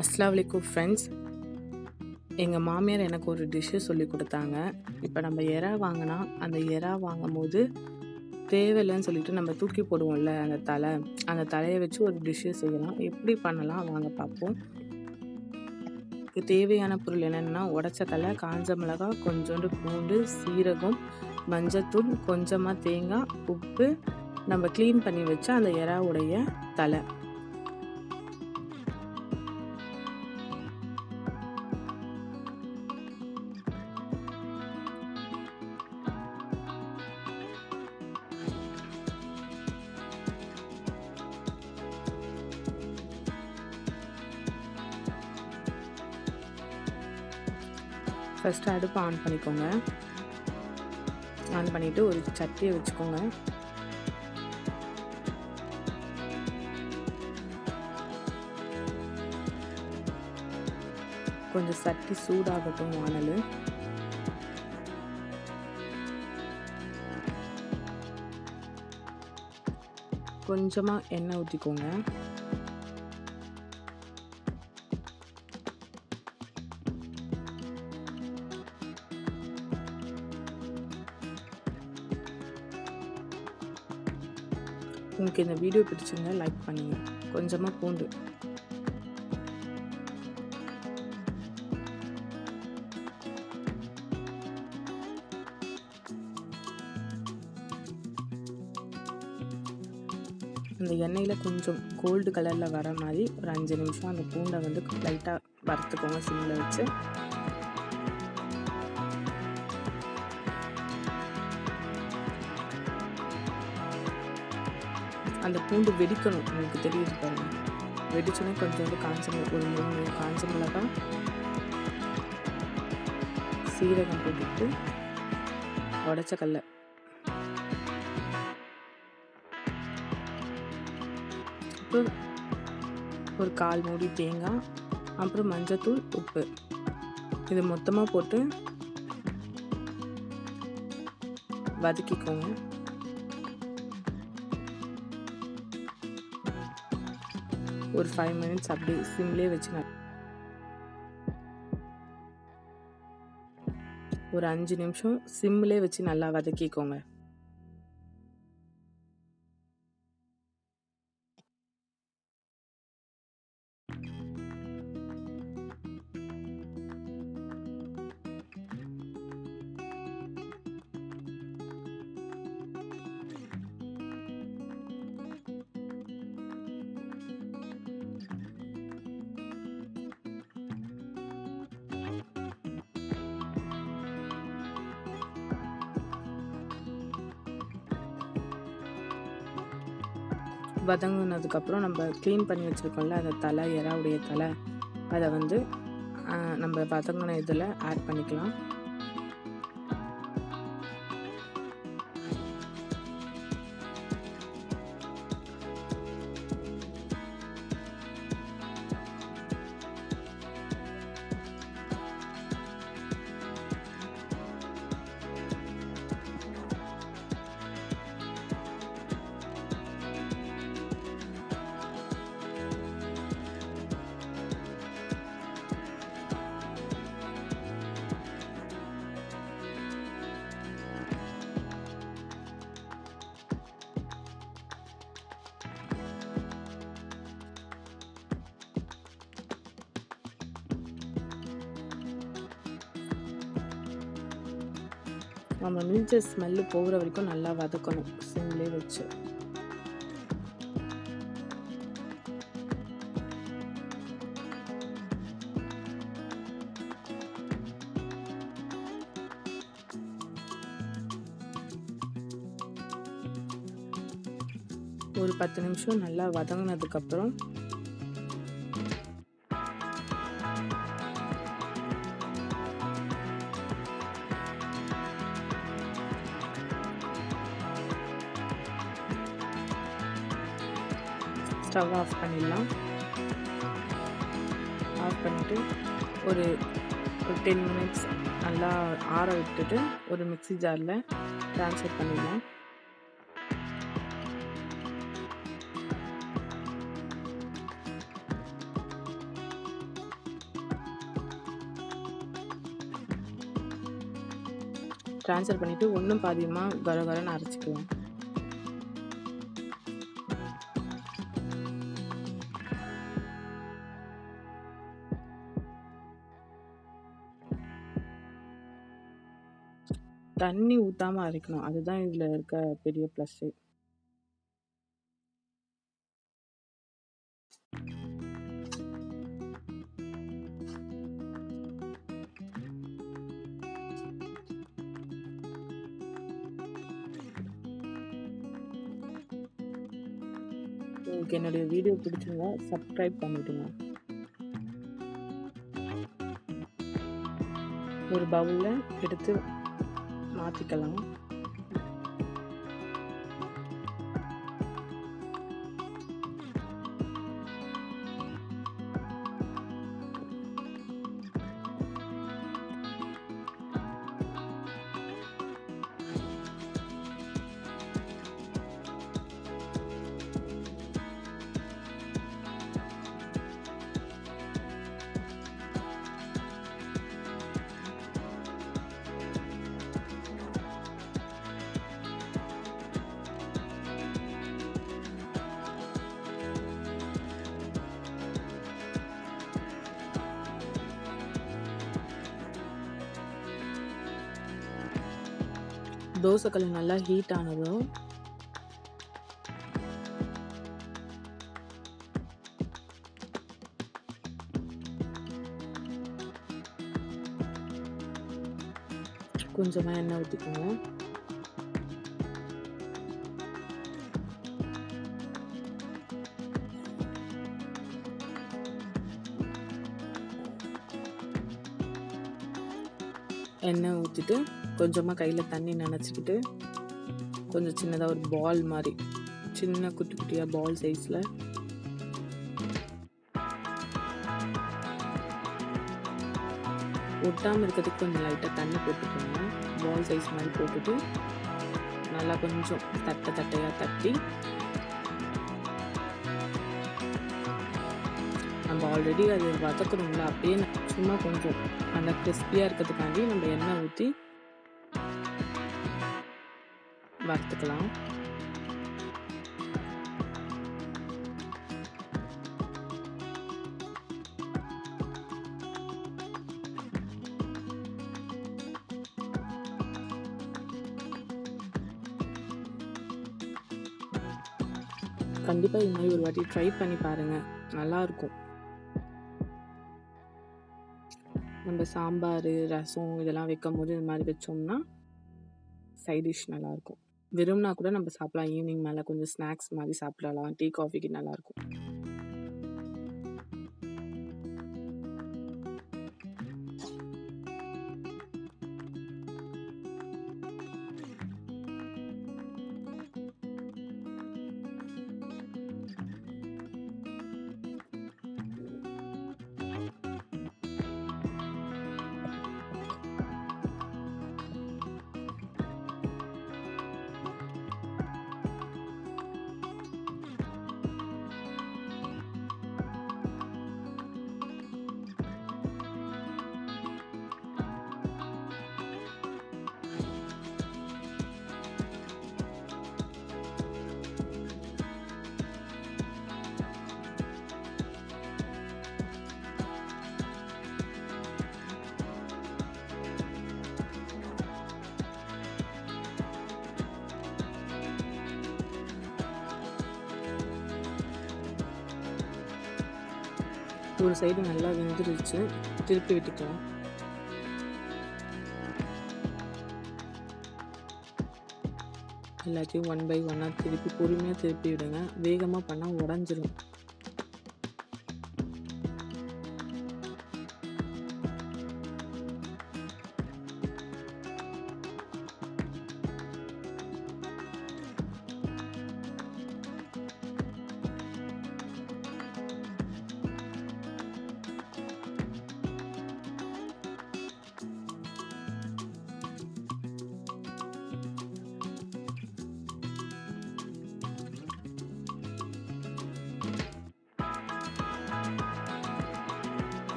அஸ்ஸலாமு அலைக்கும் ஃப்ரெண்ட்ஸ். எங்கள் மாமியார் எனக்கு ஒரு டிஷ்ஷு சொல்லி கொடுத்தாங்க. இப்போ நம்ம எறா வாங்கினா அந்த எறா வாங்கும்போது தேவையில்லைன்னு சொல்லிட்டு நம்ம தூக்கி போடுவோம்ல அந்த தலையை வச்சு ஒரு டிஷ்ஷு செய்யலாம். எப்படி பண்ணலாம் வாங்க பார்ப்போம். இதுக்கு தேவையான பொருள் என்னென்னா உடச்ச கடலை, காஞ்ச மிளகாய், கொஞ்சோண்டு பூண்டு, சீரகம், மஞ்சத்தூள், கொஞ்சமாக தேங்காய், உப்பு, நம்ம க்ளீன் பண்ணி வச்ச அந்த எறாவுடைய தலை. ஃபஸ்ட்டு அடுப்பு ஆன் பண்ணிக்கோங்க. ஆன் பண்ணிவிட்டு ஒரு சட்டியை வச்சுக்கோங்க. கொஞ்சம் சட்டி சூடாகட்டும். வானல் கொஞ்சமாக எண்ணெய் ஊற்றிக்கோங்க. உங்களுக்கு இந்த வீடியோ பிடிச்சிருந்தா லைக் பண்ணுங்கள். கொஞ்சமாக பூண்டு, அந்த எண்ணெயில் கொஞ்சம் கோல்டு கலரில் வர மாதிரி ஒரு 5 நிமிஷம் அந்த பூண்டை வந்து லைட்டாக வறுத்துக்கோங்க சிம்மில் வச்சு. அந்த பூண்டு வெடிக்கணும். உங்களுக்கு தெரியுது பாருங்கள். வெடிச்சோன்னே கொஞ்சோண்டு ஒரு 3 காஞ்ச மிளகாய், சீரகம் போட்டுட்டு உடச்ச கடலை, அப்புறம் ஒரு 1/4 மூடி தேங்காய், அப்புறம் மஞ்சத்தூள், உப்பு, இது மொத்தமாக போட்டு வதக்கிக்கோங்க. ஒரு 5 மினிட்ஸ் அப்படியே சிம்லேயே வச்சு ஒரு 5 நிமிஷம் சிம்லேயே வச்சு நல்லா வதக்கிக்கோங்க. வதங்கினதுக்கப்புறம் நம்ம க்ளீன் பண்ணி வச்சுருக்கோம்ல அந்த எறாவுடைய தலை, அதை வந்து நம்ம வதங்கின இதில் ஆட் பண்ணிக்கலாம். நம்ம மிஞ்ச ஸ்மெல்லு போகிற வரைக்கும் நல்லா வதக்கணும் சிம்லேயே வச்சு. ஒரு 10 நிமிஷம் நல்லா வதங்கினதுக்கப்புறம் ஸ்டவ் ஆஃப் பண்ணிடலாம். ஆஃப் பண்ணிவிட்டு ஒரு 10 மினிட்ஸ் நல்லா ஆற விட்டுட்டு ஒரு மிக்ஸி ஜாரில் ட்ரான்ஸ்ஃபர் பண்ணிடலாம். ட்ரான்ஸ்ஃபர் பண்ணிவிட்டு ஒன்றும் பாதியமாக கரகரன்னு அரைச்சிக்கலாம். தண்ணி ஊத்தாம அரைக்கணும். அதுதான் இதில் இருக்க பெரிய ப்ளஸ்ஸு. உங்களுக்கு என்னுடைய வீடியோ பிடிச்சிருந்தா சப்ஸ்கிரைப் பண்ணிவிடுங்க. ஒரு பவுலில் எடுத்து மாற்றிக்கலாம். தோசைக்கல் நல்லா ஹீட் ஆனதும் கொஞ்சமாக எண்ணெய் ஊற்றிக்கோங்க. எண்ணெய் ஊற்றிட்டு கொஞ்சமாக கையில் தண்ணி நனைச்சிக்கிட்டு கொஞ்சம் சின்னதாக ஒரு பால் மாதிரி சின்ன குட்டி குட்டியாக பால் சைஸில் ஒட்டாமல் இருக்கிறதுக்கு கொஞ்சம் லைட்டாக தண்ணி போட்டுக்கோங்க. பால் சைஸ் மாதிரி போட்டுட்டு நல்லா கொஞ்சம் தட்டையாக தட்டி நம்ம ஆல்ரெடி அது வதக்கணும்ல, அப்படியே சும்மா கொஞ்சம் அந்த கிறிஸ்பியாக இருக்கிறதுக்காண்டி நம்ம எண்ணெய் ஊற்றி வறுத்துக்கலாம். கண்டிப்பாக இது மாதிரி ஒரு வாட்டி ட்ரை பண்ணி பாருங்கள், நல்லாயிருக்கும். நம்ம சாம்பார், ரசம் இதெல்லாம் வைக்கும் போது இது மாதிரி வச்சோம்னா சைட் டிஷ் நல்லாயிருக்கும். விரும்பினா கூட நம்ம சாப்பிடலாம். ஈவினிங் மேலே கொஞ்சம் ஸ்நாக்ஸ் மாதிரி சாப்பிடலாம். டீ காஃபிக்கு நல்லாயிருக்கும். ஒரு சைடு நல்லா வெந்துருச்சு, திருப்பி விட்டுக்கலாம். எல்லாத்தையும் 1 by 1 திருப்பி பொறுமையாக திருப்பி விடுங்க. வேகமாக பண்ணால் உடஞ்சிரும்.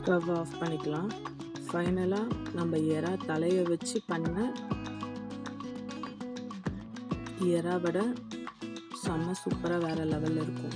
ஸ்டவ் ஆஃப் பண்ணிக்கலாம். ஃபைனலாக நம்ம எறா தலையை வச்சு பண்ண எறா வடை செம்ம சூப்பராக வேறு லெவலில் இருக்கும்.